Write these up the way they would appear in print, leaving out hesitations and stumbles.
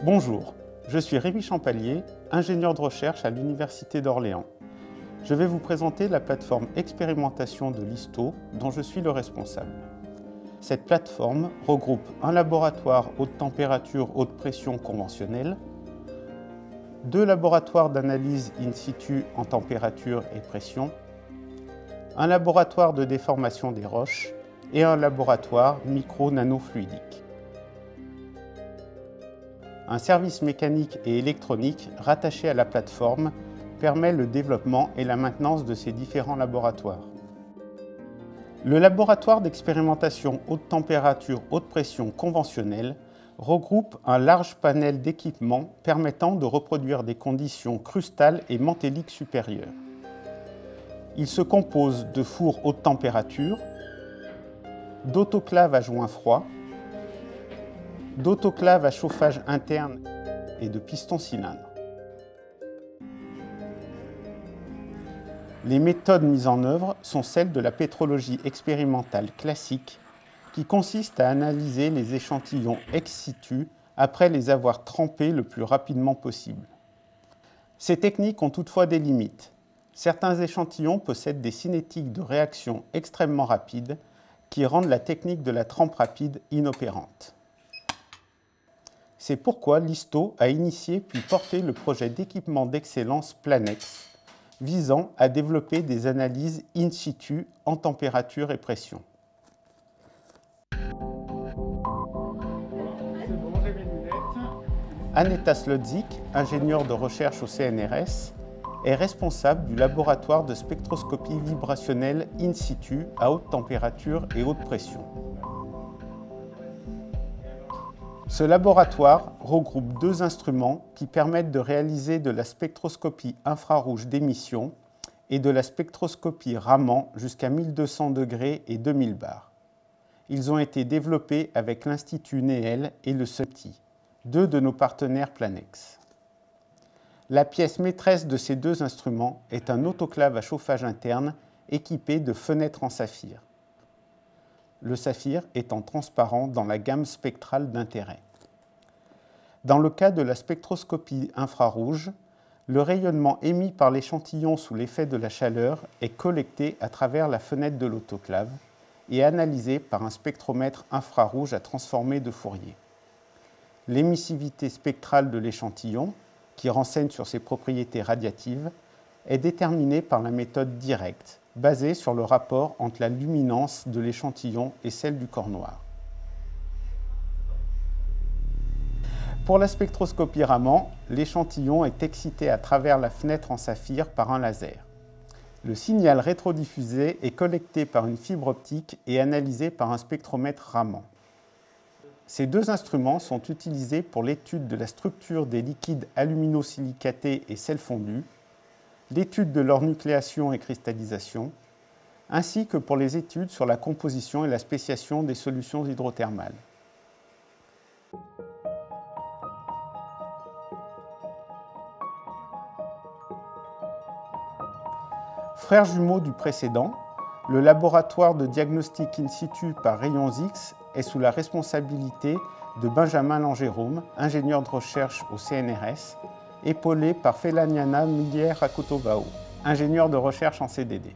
Bonjour, je suis Rémi Champallier, ingénieur de recherche à l'Université d'Orléans. Je vais vous présenter la plateforme expérimentation de l'ISTO dont je suis le responsable. Cette plateforme regroupe un laboratoire haute température, haute pression conventionnel, 2 laboratoires d'analyse in situ en température et pression, un laboratoire de déformation des roches et un laboratoire micro-nanofluidique. Un service mécanique et électronique rattaché à la plateforme permet le développement et la maintenance de ces différents laboratoires. Le laboratoire d'expérimentation haute température, haute pression conventionnel regroupe un large panel d'équipements permettant de reproduire des conditions crustales et mantéliques supérieures. Il se compose de fours haute température, d'autoclaves à joint froid, d'autoclaves à chauffage interne et de pistons cylindres. Les méthodes mises en œuvre sont celles de la pétrologie expérimentale classique qui consiste à analyser les échantillons ex situ après les avoir trempés le plus rapidement possible. Ces techniques ont toutefois des limites. Certains échantillons possèdent des cinétiques de réaction extrêmement rapides qui rendent la technique de la trempe rapide inopérante. C'est pourquoi l'ISTO a initié puis porté le projet d'équipement d'excellence Planex, visant à développer des analyses in situ en température et pression. Aneta Slodzik, ingénieure de recherche au CNRS, est responsable du laboratoire de spectroscopie vibrationnelle in situ à haute température et haute pression. Ce laboratoire regroupe 2 instruments qui permettent de réaliser de la spectroscopie infrarouge d'émission et de la spectroscopie Raman jusqu'à 1200 degrés et 2000 bars. Ils ont été développés avec l'Institut Néel et le CEPTI, 2 de nos partenaires Planex. La pièce maîtresse de ces 2 instruments est un autoclave à chauffage interne équipé de fenêtres en saphir. Le saphir étant transparent dans la gamme spectrale d'intérêt. Dans le cas de la spectroscopie infrarouge, le rayonnement émis par l'échantillon sous l'effet de la chaleur est collecté à travers la fenêtre de l'autoclave et analysé par un spectromètre infrarouge à transformer de Fourier. L'émissivité spectrale de l'échantillon, qui renseigne sur ses propriétés radiatives, est déterminée par la méthode directe, basée sur le rapport entre la luminance de l'échantillon et celle du corps noir. Pour la spectroscopie Raman, l'échantillon est excité à travers la fenêtre en saphir par un laser. Le signal rétrodiffusé est collecté par une fibre optique et analysé par un spectromètre Raman. Ces 2 instruments sont utilisés pour l'étude de la structure des liquides aluminosilicatés et sel fondu, l'étude de leur nucléation et cristallisation, ainsi que pour les études sur la composition et la spéciation des solutions hydrothermales. Frère jumeau du précédent, le laboratoire de diagnostic in situ par rayons X est sous la responsabilité de Benjamin Langérôme, ingénieur de recherche au CNRS, épaulé par Felaniana Millière-Rakotovao, ingénieur de recherche en CDD.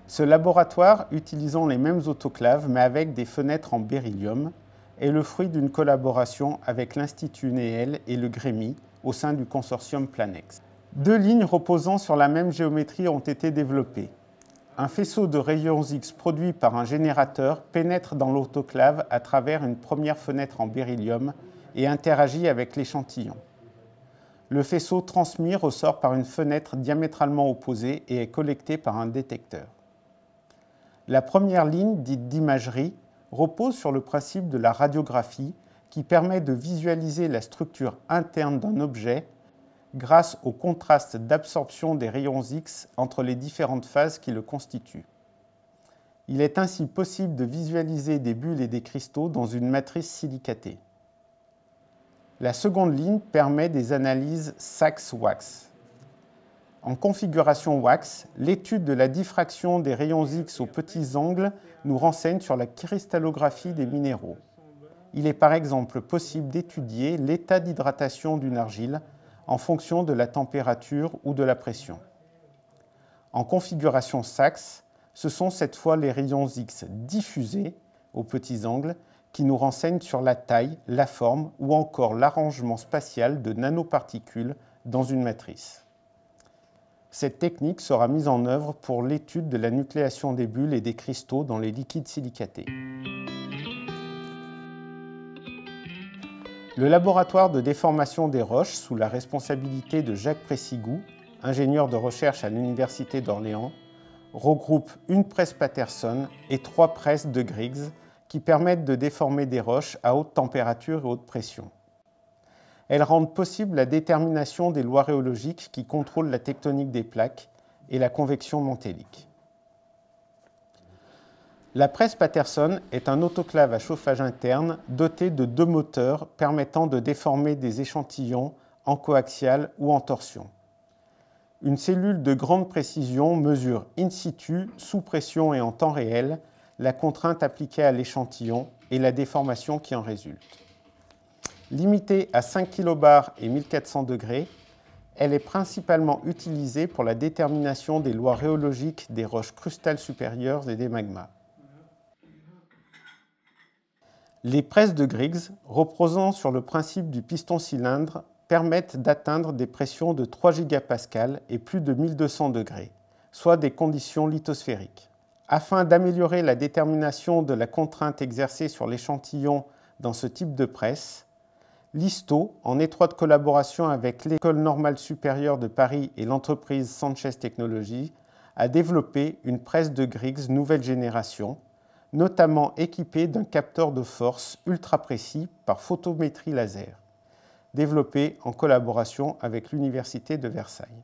Ce laboratoire, utilisant les mêmes autoclaves mais avec des fenêtres en beryllium, est le fruit d'une collaboration avec l'Institut Néel et le GREMI au sein du consortium Planex. 2 lignes reposant sur la même géométrie ont été développées. Un faisceau de rayons X produit par un générateur pénètre dans l'autoclave à travers une première fenêtre en beryllium et interagit avec l'échantillon. Le faisceau transmis ressort par une fenêtre diamétralement opposée et est collecté par un détecteur. La première ligne, dite d'imagerie, repose sur le principe de la radiographie qui permet de visualiser la structure interne d'un objet grâce au contraste d'absorption des rayons X entre les différentes phases qui le constituent. Il est ainsi possible de visualiser des bulles et des cristaux dans une matrice silicatée. La seconde ligne permet des analyses SAX-WAX. En configuration WAX, l'étude de la diffraction des rayons X aux petits angles nous renseigne sur la cristallographie des minéraux. il est par exemple possible d'étudier l'état d'hydratation d'une argile en fonction de la température ou de la pression. En configuration SAXS, ce sont cette fois les rayons X diffusés aux petits angles qui nous renseignent sur la taille, la forme ou encore l'arrangement spatial de nanoparticules dans une matrice. Cette technique sera mise en œuvre pour l'étude de la nucléation des bulles et des cristaux dans les liquides silicatés. Le laboratoire de déformation des roches, sous la responsabilité de Jacques Pressigou, ingénieur de recherche à l'Université d'Orléans, regroupe une presse Patterson et 3 presses de Griggs qui permettent de déformer des roches à haute température et haute pression. Elles rendent possible la détermination des lois rhéologiques qui contrôlent la tectonique des plaques et la convection mantélique. La presse Patterson est un autoclave à chauffage interne doté de 2 moteurs permettant de déformer des échantillons en coaxial ou en torsion. Une cellule de grande précision mesure in situ, sous pression et en temps réel, la contrainte appliquée à l'échantillon et la déformation qui en résulte. Limitée à 5 kbar et 1400 degrés, elle est principalement utilisée pour la détermination des lois rhéologiques des roches crustales supérieures et des magmas. Les presses de Griggs, reposant sur le principe du piston-cylindre, permettent d'atteindre des pressions de 3 gigapascales et plus de 1200 degrés, soit des conditions lithosphériques. Afin d'améliorer la détermination de la contrainte exercée sur l'échantillon dans ce type de presse, l'ISTO, en étroite collaboration avec l'École normale supérieure de Paris et l'entreprise Sanchez Technologies, a développé une presse de Griggs nouvelle génération, notamment équipée d'un capteur de force ultra précis par photométrie laser, développé en collaboration avec l'Université de Versailles.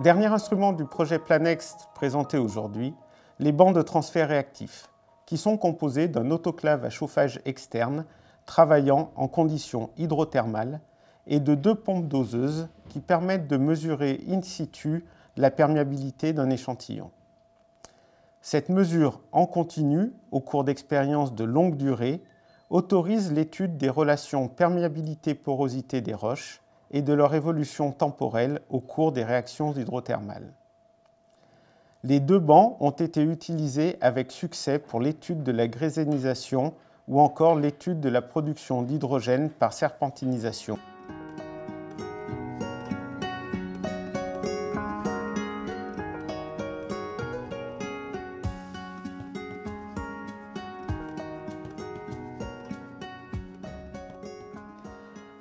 Dernier instrument du projet Planex présenté aujourd'hui, les bancs de transfert réactif, qui sont composés d'un autoclave à chauffage externe travaillant en conditions hydrothermales et de 2 pompes doseuses qui permettent de mesurer in situ la perméabilité d'un échantillon. Cette mesure en continu, au cours d'expériences de longue durée, autorise l'étude des relations perméabilité-porosité des roches et de leur évolution temporelle au cours des réactions hydrothermales. Les 2 bancs ont été utilisés avec succès pour l'étude de la grésénisation ou encore l'étude de la production d'hydrogène par serpentinisation.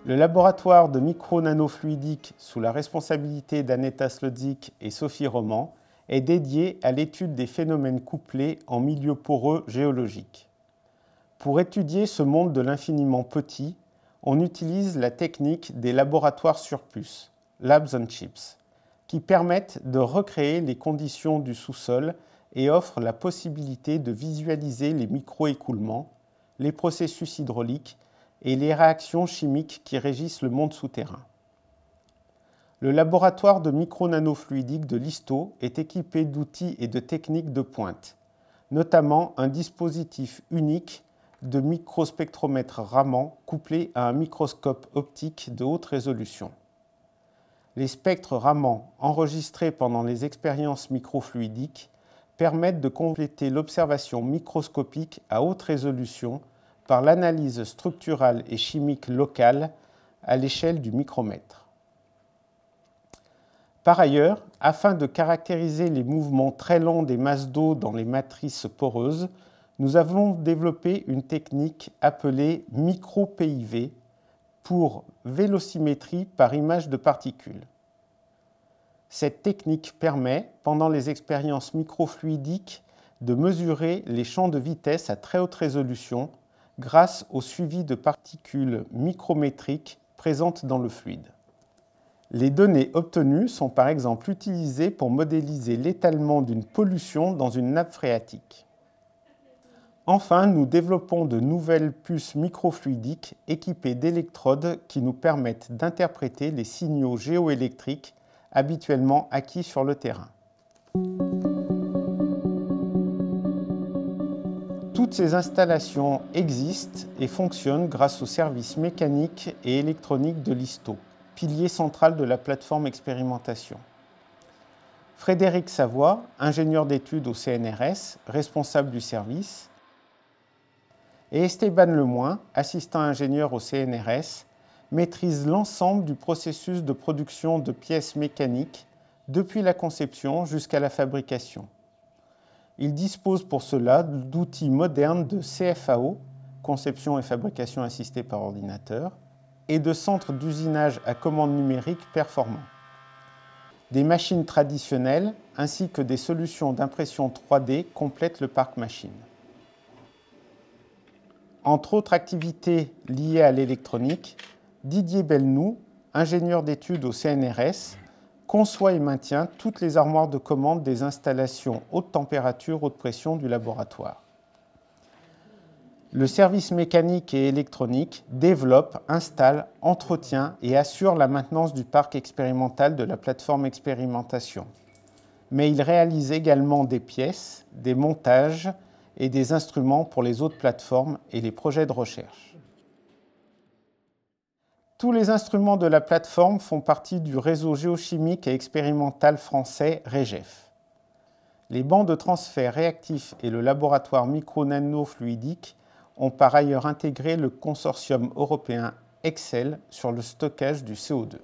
Le laboratoire de micro-nanofluidique sous la responsabilité d'Aneta Slodzik et Sophie Roman est dédié à l'étude des phénomènes couplés en milieu poreux géologique. Pour étudier ce monde de l'infiniment petit, on utilise la technique des laboratoires sur puce, Labs on Chips, qui permettent de recréer les conditions du sous-sol et offrent la possibilité de visualiser les micro-écoulements, les processus hydrauliques et les réactions chimiques qui régissent le monde souterrain. Le laboratoire de micro-nanofluidique de l'ISTO est équipé d'outils et de techniques de pointe, notamment un dispositif unique de microspectromètre Raman couplé à un microscope optique de haute résolution. Les spectres Raman enregistrés pendant les expériences microfluidiques permettent de compléter l'observation microscopique à haute résolution par l'analyse structurale et chimique locale à l'échelle du micromètre. Par ailleurs, afin de caractériser les mouvements très lents des masses d'eau dans les matrices poreuses, nous avons développé une technique appelée micro-PIV pour vélocimétrie par image de particules. Cette technique permet, pendant les expériences microfluidiques, de mesurer les champs de vitesse à très haute résolution grâce au suivi de particules micrométriques présentes dans le fluide. Les données obtenues sont par exemple utilisées pour modéliser l'étalement d'une pollution dans une nappe phréatique. Enfin, nous développons de nouvelles puces microfluidiques équipées d'électrodes qui nous permettent d'interpréter les signaux géoélectriques habituellement acquis sur le terrain. Toutes ces installations existent et fonctionnent grâce au service mécanique et électronique de l'ISTO, pilier central de la plateforme expérimentation. Frédéric Savoie, ingénieur d'études au CNRS, responsable du service, et Esteban Lemoin, assistant ingénieur au CNRS, maîtrisent l'ensemble du processus de production de pièces mécaniques depuis la conception jusqu'à la fabrication. Ils disposent pour cela d'outils modernes de CFAO, conception et fabrication assistée par ordinateur, et de centres d'usinage à commande numérique performants. Des machines traditionnelles ainsi que des solutions d'impression 3D complètent le parc machine. Entre autres activités liées à l'électronique, Didier Belnou, ingénieur d'études au CNRS, conçoit et maintient toutes les armoires de commande des installations haute température, haute pression du laboratoire. Le service mécanique et électronique développe, installe, entretient et assure la maintenance du parc expérimental de la plateforme expérimentation. Mais il réalise également des pièces, des montages et des instruments pour les autres plateformes et les projets de recherche. Tous les instruments de la plateforme font partie du réseau géochimique et expérimental français REGEF. Les bancs de transfert réactif et le laboratoire micro-nano-fluidique ont par ailleurs intégré le consortium européen EXCEL sur le stockage du CO2.